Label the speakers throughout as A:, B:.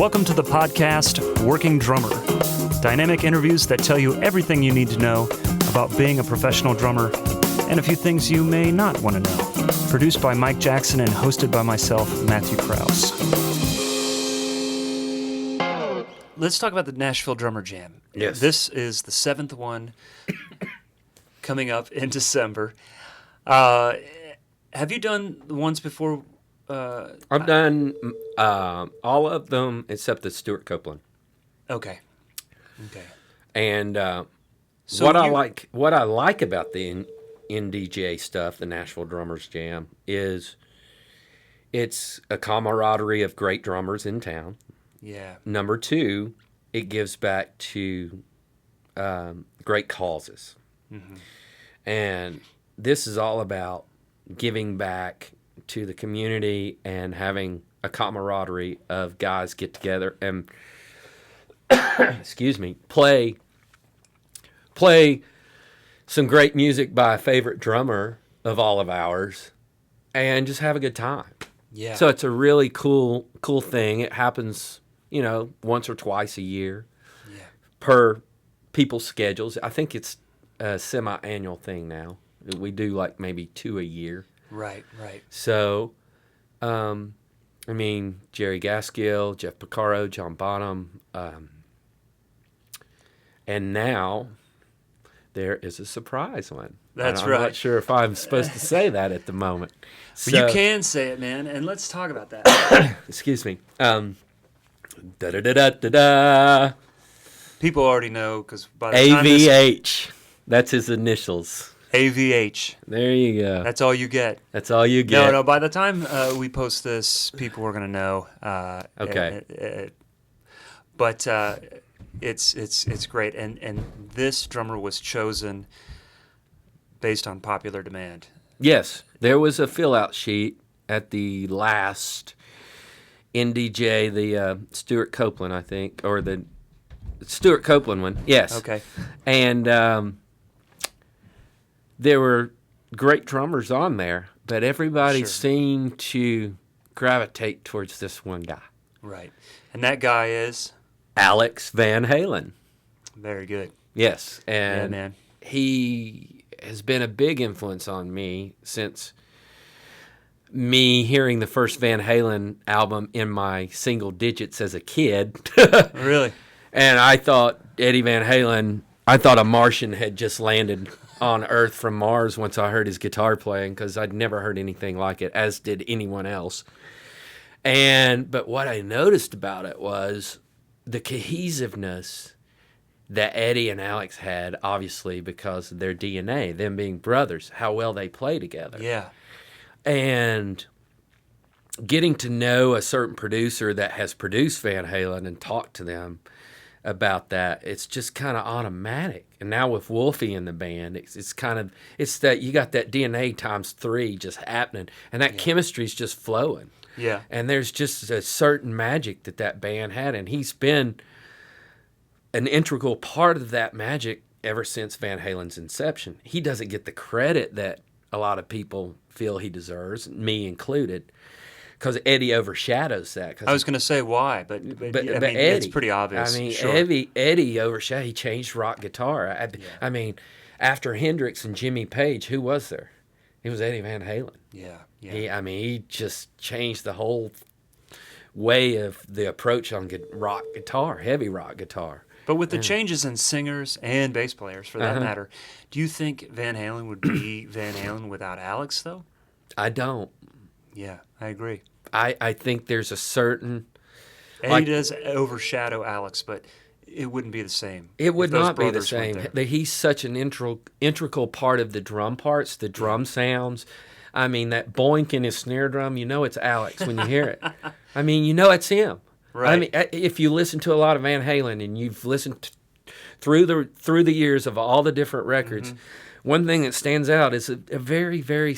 A: Welcome to the podcast, Working Drummer. Dynamic interviews that tell you everything you need to know about being a professional drummer and a few things you may not want to know. Produced by Mike Jackson and hosted by myself, Matthew Crouse. Let's talk about the Nashville Drummer Jam.
B: Yes.
A: This is the 7th one coming up in December. Have you done the ones before?
B: I've done all of them except the Stuart Copeland.
A: Okay.
B: And
A: So
B: what I like about the NDJ stuff, the Nashville Drummers Jam, is it's a camaraderie of great drummers in town.
A: Yeah.
B: Number two, it gives back to great causes.
A: Mm-hmm.
B: And this is all about giving back to the community and having a camaraderie of guys get together and play some great music by a favorite drummer of all of ours and just have a good time.
A: Yeah.
B: So it's a really cool thing. It happens, once or twice a year per people's schedules. I think it's a semi-annual thing now. We do like maybe 2 a year.
A: Right.
B: So, Jerry Gaskill, Jeff Piccaro, John Bonham, and now there is a surprise one.
A: That's
B: I'm
A: right.
B: not sure if I'm supposed to say that at the moment.
A: But you can say it, man, and let's talk about that.
B: Excuse me. Da-da-da-da-da-da.
A: People already know because by the time
B: AVH. That's his initials.
A: AVH.
B: There you go.
A: That's all you get.
B: That's all you get.
A: No. By the time we post this, people are gonna know.
B: Okay.
A: But it's great, and this drummer was chosen based on popular demand.
B: Yes, there was a fill-out sheet at the last NDJ, the Stuart Copeland, I think, or the Stuart Copeland one. Yes.
A: Okay.
B: And there were great drummers on there, but everybody seemed to gravitate towards this one guy.
A: Right. And that guy is?
B: Alex Van Halen.
A: Very good.
B: Yes. And
A: yeah, man.
B: He has been a big influence on me since me hearing the first Van Halen album in my single digits as a kid.
A: Really?
B: And I thought Eddie Van Halen, I thought a Martian had just landed on Earth from Mars once I heard his guitar playing, because I'd never heard anything like it, as did anyone else. But what I noticed about it was the cohesiveness that Eddie and Alex had, obviously because of their DNA, them being brothers, how well they play together.
A: Yeah. And
B: getting to know a certain producer that has produced Van Halen and talk to them about that, it's just kind of automatic. And now with Wolfie in the band, it's that you got that DNA times 3 just happening, and that chemistry's just flowing.
A: Yeah.
B: And there's just a certain magic that band had, and he's been an integral part of that magic ever since Van Halen's inception. He doesn't get the credit that a lot of people feel he deserves, me included, because Eddie overshadows that.
A: I was going to say why, but Eddie, it's pretty obvious.
B: Eddie overshadowed. He changed rock guitar. After Hendrix and Jimmy Page, who was there? It was Eddie Van Halen.
A: Yeah.
B: He just changed the whole way of the approach on rock guitar, heavy rock guitar.
A: But with the changes in singers and bass players, for that matter, do you think Van Halen would be Van Halen without Alex, though?
B: I don't.
A: Yeah, I agree.
B: I think there's a certain...
A: Eddie does overshadow Alex, but it wouldn't be the same.
B: It would not be the same. He's such an integral part of the drum parts, the drum sounds. That boink in his snare drum, it's Alex when you hear it. It's him.
A: Right.
B: If you listen to a lot of Van Halen and you've listened through the years of all the different records, one thing that stands out is a very, very,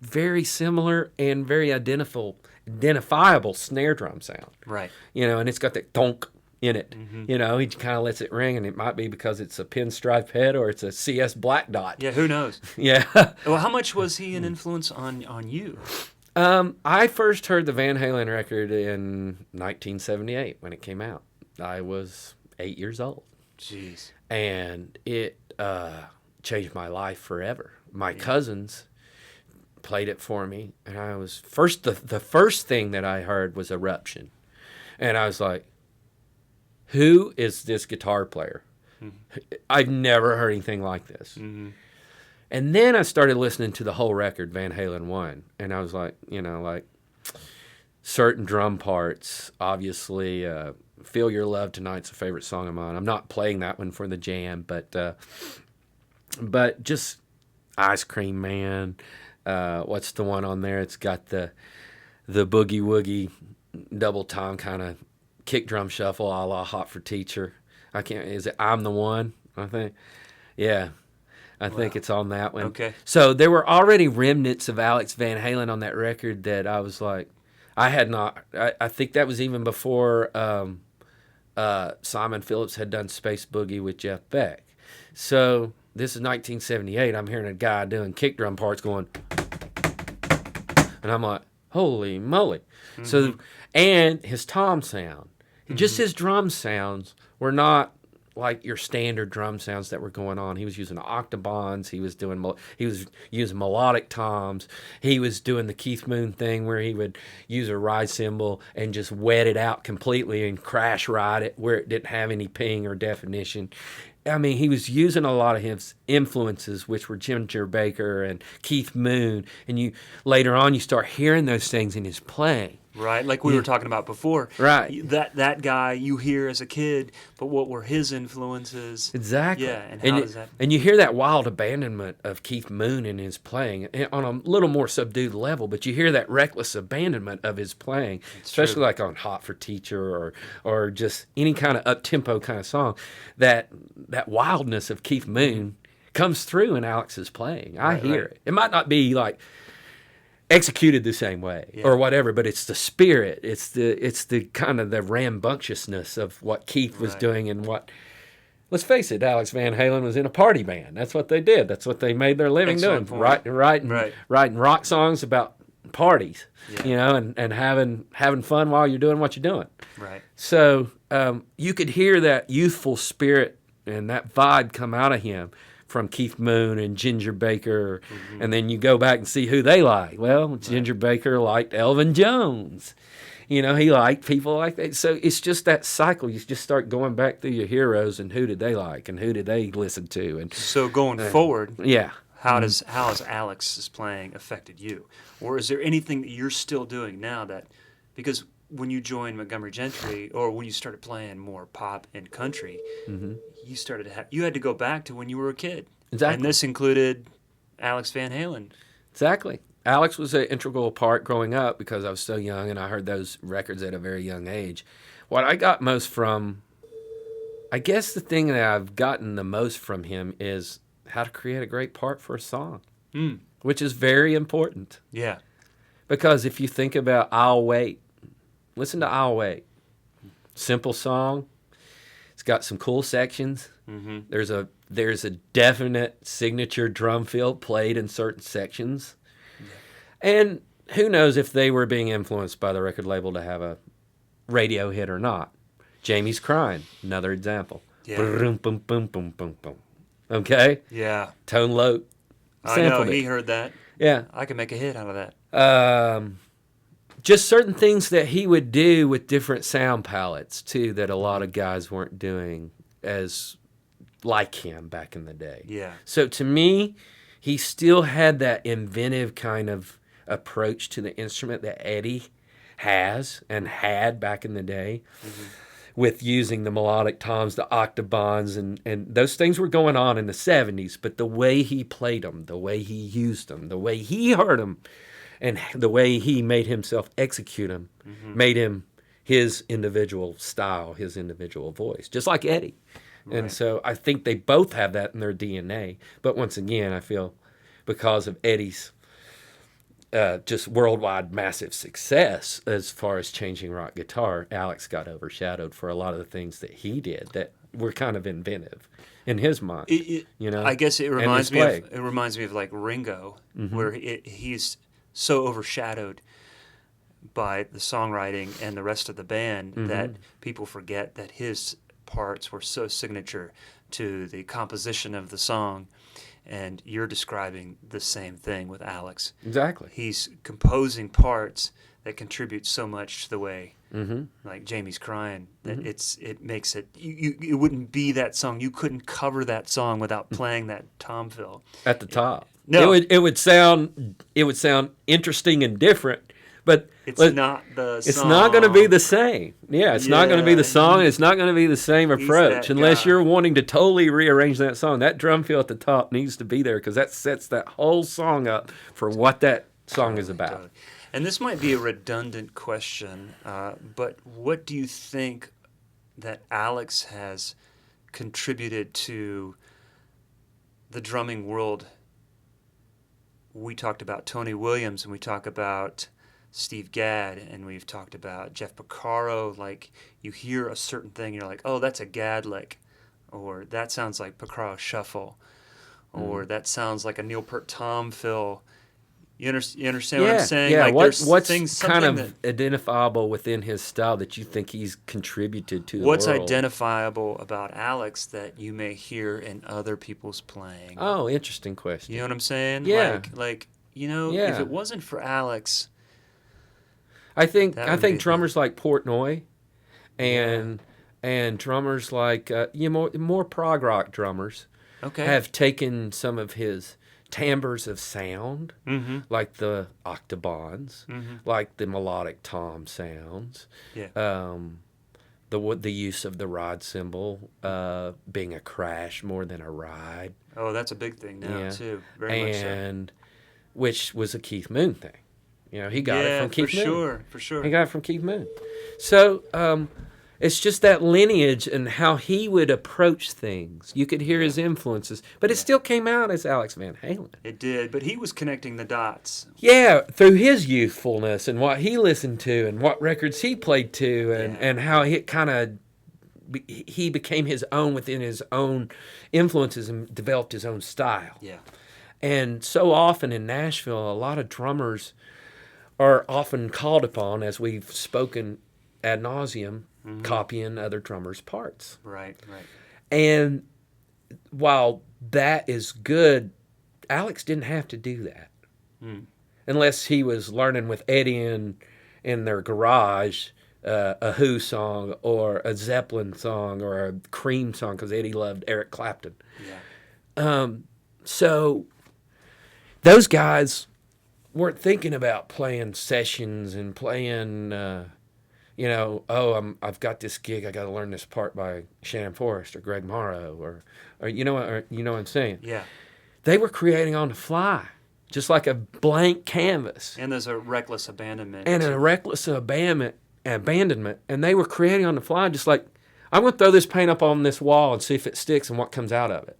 B: very similar and very identifiable snare drum sound.
A: Right.
B: And it's got that donk in it. Mm-hmm. He kind of lets it ring, and it might be because it's a pinstripe head or it's a CS black dot.
A: Yeah, who knows?
B: Yeah.
A: Well, how much was he an influence on you?
B: I first heard the Van Halen record in 1978 when it came out. I was 8 years old.
A: Jeez.
B: And it changed my life forever. My cousins played it for me, and I was the first thing that I heard was Eruption. And I was like, who is this guitar player? Mm-hmm. I've never heard anything like this. Mm-hmm. And then I started listening to the whole record, Van Halen 1, and I was like, like certain drum parts, obviously, Feel Your Love Tonight's a favorite song of mine. I'm not playing that one for the jam, but just Ice Cream Man, what's the one on there? It's got the boogie woogie double time kind of kick drum shuffle a la Hot for Teacher. Is it I'm the One, I think? Yeah. I think it's on that one.
A: Okay.
B: So there were already remnants of Alex Van Halen on that record that I was like, I think that was even before Simon Phillips had done Space Boogie with Jeff Beck. So this is 1978. I'm hearing a guy doing kick drum parts going, and I'm like, holy moly. Mm-hmm. So, and his tom sound, just his drum sounds were not like your standard drum sounds that were going on. He was using octobans. He was using melodic toms. He was doing the Keith Moon thing where he would use a ride cymbal and just wet it out completely and crash ride it where it didn't have any ping or definition. I mean, he was using a lot of his influences, which were Ginger Baker and Keith Moon, and later on you start hearing those things in his playing.
A: Right, like we were talking about before.
B: Right.
A: That guy you hear as a kid, but what were his influences?
B: Exactly.
A: Yeah, and how does that...
B: And you hear that wild abandonment of Keith Moon in his playing on a little more subdued level, but you hear that reckless abandonment of his playing, especially like on Hot for Teacher or just any kind of up-tempo kind of song. That wildness of Keith Moon comes through in Alex's playing. I hear it. It might not be like executed the same way or whatever, but it's the spirit. It's the kind of the rambunctiousness of what Keith was doing and what. Let's face it, Alex Van Halen was in a party band. That's what they did. That's what they made their living doing. Writing rock songs about parties, and having fun while you're doing what you're doing.
A: Right.
B: So you could hear that youthful spirit and that vibe come out of him from Keith Moon and Ginger Baker, and then you go back and see who they like. Well, Ginger Baker liked Elvin Jones. He liked people like that. So it's just that cycle. You just start going back through your heroes and who did they like and who did they listen to. And
A: so going forward, how has Alex's playing affected you? Or is there anything that you're still doing now that, because when you joined Montgomery Gentry, or when you started playing more pop and country, you started you had to go back to when you were a kid.
B: Exactly.
A: And this included Alex Van Halen.
B: Exactly. Alex was an integral part growing up because I was so young and I heard those records at a very young age. What I got most from, I guess the thing that I've gotten the most from him is how to create a great part for a song, which is very important.
A: Yeah. Because
B: if you think about I'll Wait, listen to I'll Wait. Simple song. It's got some cool sections. Mm-hmm. There's a definite signature drum fill played in certain sections. Yeah. And who knows if they were being influenced by the record label to have a radio hit or not. Jamie's Crying, another example. Yeah. Boom, boom, boom, boom, boom, boom. Okay?
A: Yeah.
B: Tone Loc.
A: I know, he heard that.
B: Yeah.
A: I could make a hit out of that.
B: Just certain things that he would do with different sound palettes, too, that a lot of guys weren't doing as like him back in the day.
A: Yeah.
B: So to me, he still had that inventive kind of approach to the instrument that Eddie has and had back in the day with using the melodic toms, the octobans, and those things were going on in the 70s, but the way he played them, the way he used them, the way he heard them, and the way he made himself execute them made him his individual style, his individual voice, just like Eddie. Right. And so I think they both have that in their DNA. But once again, I feel because of Eddie's just worldwide massive success as far as changing rock guitar, Alex got overshadowed for a lot of the things that he did that were kind of inventive in his mind.
A: I guess it reminds me of like Ringo, where he's so overshadowed by the songwriting and the rest of the band that people forget that his parts were so signature to the composition of the song. And you're describing the same thing with Alex.
B: Exactly.
A: He's composing parts that contribute so much to the way, like Jamie's Crying, that it makes it, it wouldn't be that song. You couldn't cover that song without playing that tom fill
B: At the top.
A: No.
B: It would sound interesting and different, but
A: it's not the song.
B: It's not going to be the same. Yeah, it's not going to be the song. And it's not going to be the same approach unless you're wanting to totally rearrange that song. That drum fill at the top needs to be there because that sets that whole song up for what that song is about.
A: Totally. And this might be a redundant question, but what do you think that Alex has contributed to the drumming world? We talked about Tony Williams, and we talk about Steve Gadd, and we've talked about Jeff Porcaro. Like, you hear a certain thing, you're like, oh, that's a Gadd lick, or that sounds like Porcaro shuffle, or that sounds like a Neil Peart tom fill. You understand what I'm saying?
B: Yeah,
A: like,
B: what's
A: things,
B: kind of identifiable within his style that you think he's contributed to the
A: what's
B: world?
A: identifiable about Alex that you may hear in other people's playing?
B: Oh, interesting question.
A: You know what I'm saying?
B: Yeah.
A: Like if it wasn't for Alex,
B: I think
A: be
B: drummers like Portnoy and drummers like more prog rock drummers have taken some of his timbres of sound, like the octobans, like the melodic tom sounds, the use of the ride cymbal being a crash more than a ride.
A: Oh, that's a big thing now too. Very much so.
B: And which was a Keith Moon thing. You know, he got it from Keith Moon.
A: For sure.
B: He got it from Keith Moon. So it's just that lineage and how he would approach things. You could hear his influences, but it still came out as Alex Van Halen.
A: It did, but he was connecting the dots.
B: Yeah, through his youthfulness and what he listened to and what records he played to and how he became his own within his own influences and developed his own style.
A: Yeah.
B: And so often in Nashville, a lot of drummers are often called upon, as we've spoken ad nauseum, copying other drummers' parts.
A: Right.
B: And while that is good, Alex didn't have to do that. Unless he was learning with Eddie in their garage a Who song or a Zeppelin song or a Cream song, because Eddie loved Eric Clapton.
A: Yeah.
B: So those guys weren't thinking about playing sessions and playing, I've got this gig, I got to learn this part by Shannon Forrest or Greg Morrow or you know what I'm saying?
A: Yeah.
B: They were creating on the fly, just like a blank canvas.
A: And there's a reckless abandonment.
B: And a reckless abandonment, and they were creating on the fly, just like, I'm going to throw this paint up on this wall and see if it sticks and what comes out of it.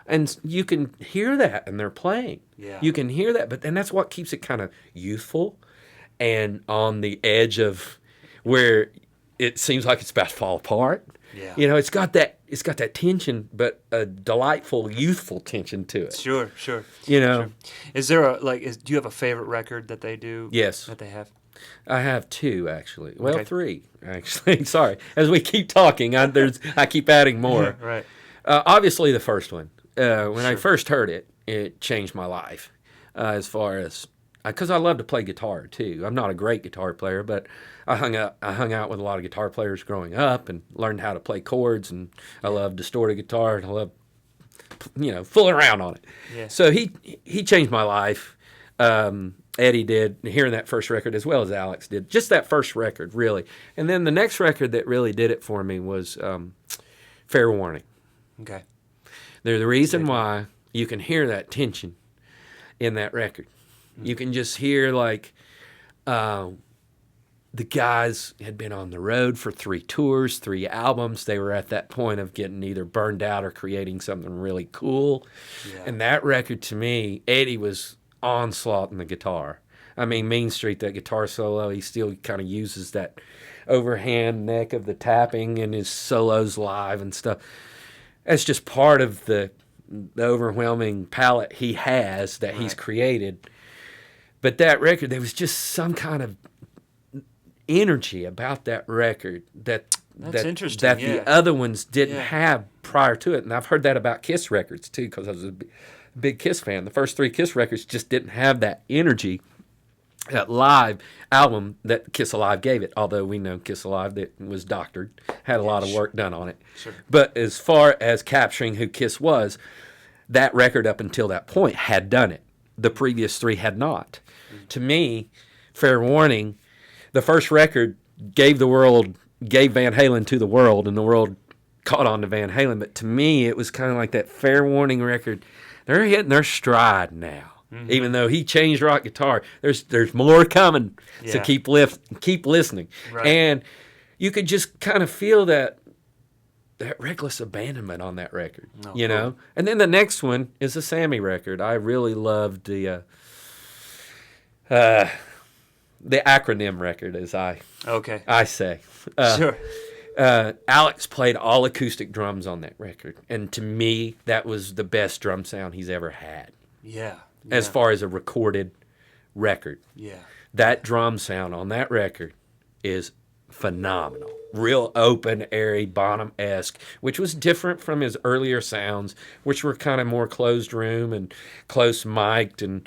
B: And you can hear that in their playing.
A: Yeah.
B: You can hear that, but then that's what keeps it kind of youthful and on the edge of where it seems like it's about to fall apart.
A: Yeah.
B: You know, it's got that tension, but a delightful, youthful tension to it.
A: Sure.
B: You know.
A: Sure. Is there do you have a favorite record that they do?
B: Yes.
A: That they have?
B: I have two, actually. Well,
A: Okay.
B: three, actually. Sorry. As we keep talking, I keep adding more.
A: Right.
B: Obviously, the first one. When I first heard it, it changed my life as far as because I love to play guitar too. I'm not a great guitar player, but I hung out with a lot of guitar players growing up and learned how to play chords. And I love distorted guitar and I love fooling around on it.
A: Yeah.
B: So he changed my life. Eddie did, hearing that first record as well as Alex did. Just that first record, really. And then the next record that really did it for me was Fair Warning.
A: Okay.
B: They're the reason why you can hear that tension in that record. You can just hear the guys had been on the road for 3 tours, 3 albums. They were at that point of getting either burned out or creating something really cool. Yeah. And that record, to me, Eddie was onslaught in the guitar. I mean, Mean Street, that guitar solo, he still kind of uses that overhand neck of the tapping in his solos live and stuff. That's just part of the overwhelming palette he has that he's created. But that record, there was just some kind of energy about that record
C: That's interesting.
B: that
C: yeah.
B: the other ones didn't
C: Yeah.
B: have prior to it. And I've heard that about Kiss records too, because I was a big Kiss fan. The first 3 Kiss records just didn't have that energy. That live album that Kiss Alive gave it, although we know Kiss Alive that was doctored, had a lot of work done on it.
C: Sure.
B: But as far as capturing who Kiss was, that record up until that point had done it. The previous 3 had not. To me, Fair Warning, the first record gave Van Halen to the world, and the world caught on to Van Halen. But to me, it was kind of like that Fair Warning record. They're hitting their stride now. Mm-hmm. Even though he changed rock guitar, there's more coming. So keep listening.
C: Right.
B: And you could just kind of feel that reckless abandonment on that record, you know. And then the next one is a Sammy record. I really loved the acronym record, as I say.
C: Sure.
B: Alex played all acoustic drums on that record, and to me, that was the best drum sound he's ever had.
C: Yeah.
B: As far as a recorded record.
C: Yeah.
B: That drum sound on that record is phenomenal. Real open, airy, Bonham-esque, which was different from his earlier sounds, which were kind of more closed room and close mic'd and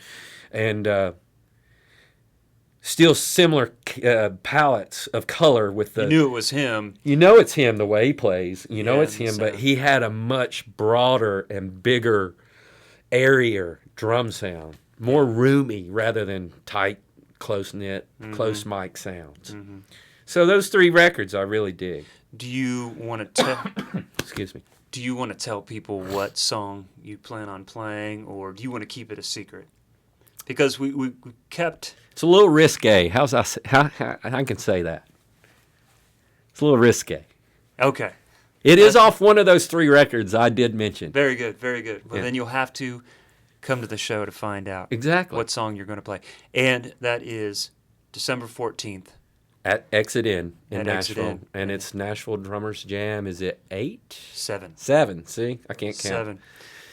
B: still similar palettes of color with the...
C: You knew it was him.
B: You know it's him the way he plays. You know it's him,
C: so.
B: but he had a much broader and bigger, airier drum sound. More roomy rather than tight, close-knit, close mic sounds. Mm-hmm. So those 3 records I really dig.
C: Do you want to tell...
B: Excuse me.
C: Do you want to tell people what song you plan on playing, or do you want to keep it a secret? Because we kept...
B: It's a little risque. How I can say that? It's a little risque.
C: Okay.
B: It is off one of those 3 records I did mention.
C: Very good, very good. Well, then you'll have to come to the show to find out
B: exactly
C: what song you're going to play. And that is December 14th.
B: At Exit In
C: At
B: Nashville.
C: Exit In.
B: And it's Nashville Drummers Jam. Is it 8?
C: 7.
B: 7. See? I can't count.
C: 7.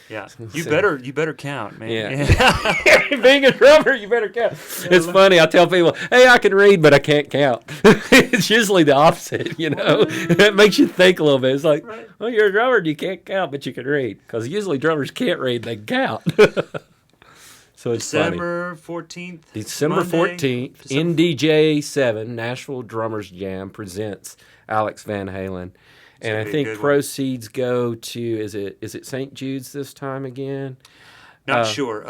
C: Yeah. You better count, man.
B: Yeah. Being a drummer, you better count. It's funny. I tell people, hey, I can read, but I can't count. It's usually the opposite, you know. It makes you think a little bit. It's like, well, you're a drummer, you can't count, but you can read. Because usually drummers can't read, they can count. So it's
C: December 14th.
B: December 14th, NDJ07, Nashville Drummers Jam, presents Alex Van Halen. And I think proceeds go to, is it St. Jude's this time again?
C: Not sure.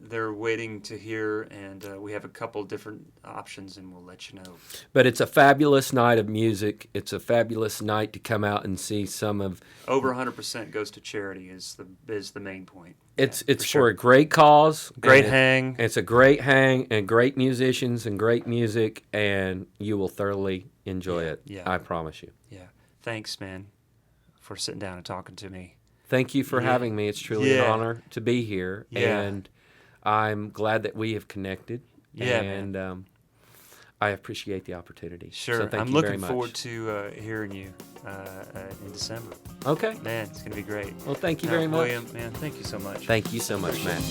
C: They're waiting to hear, and we have a couple different options, and we'll let you know.
B: But it's a fabulous night of music. It's a fabulous night to come out and see some of...
C: Over 100% goes to charity is the main point.
B: It's for a great cause.
C: Great hang.
B: It's a great hang, and great musicians and great music, and you will thoroughly enjoy it.
C: Yeah.
B: I promise you.
C: Yeah. Thanks, man, for sitting down and talking to me.
B: Thank you for having me. It's truly an honor to be here, and I'm glad that we have connected.
C: Yeah,
B: and I appreciate the opportunity.
C: Sure,
B: so thank
C: I'm
B: you very
C: looking
B: much.
C: forward to hearing you in December.
B: Okay,
C: man, it's gonna be great.
B: Well, thank you very much,
C: William. Man, thank you so much.
B: Thank you so much, Matt.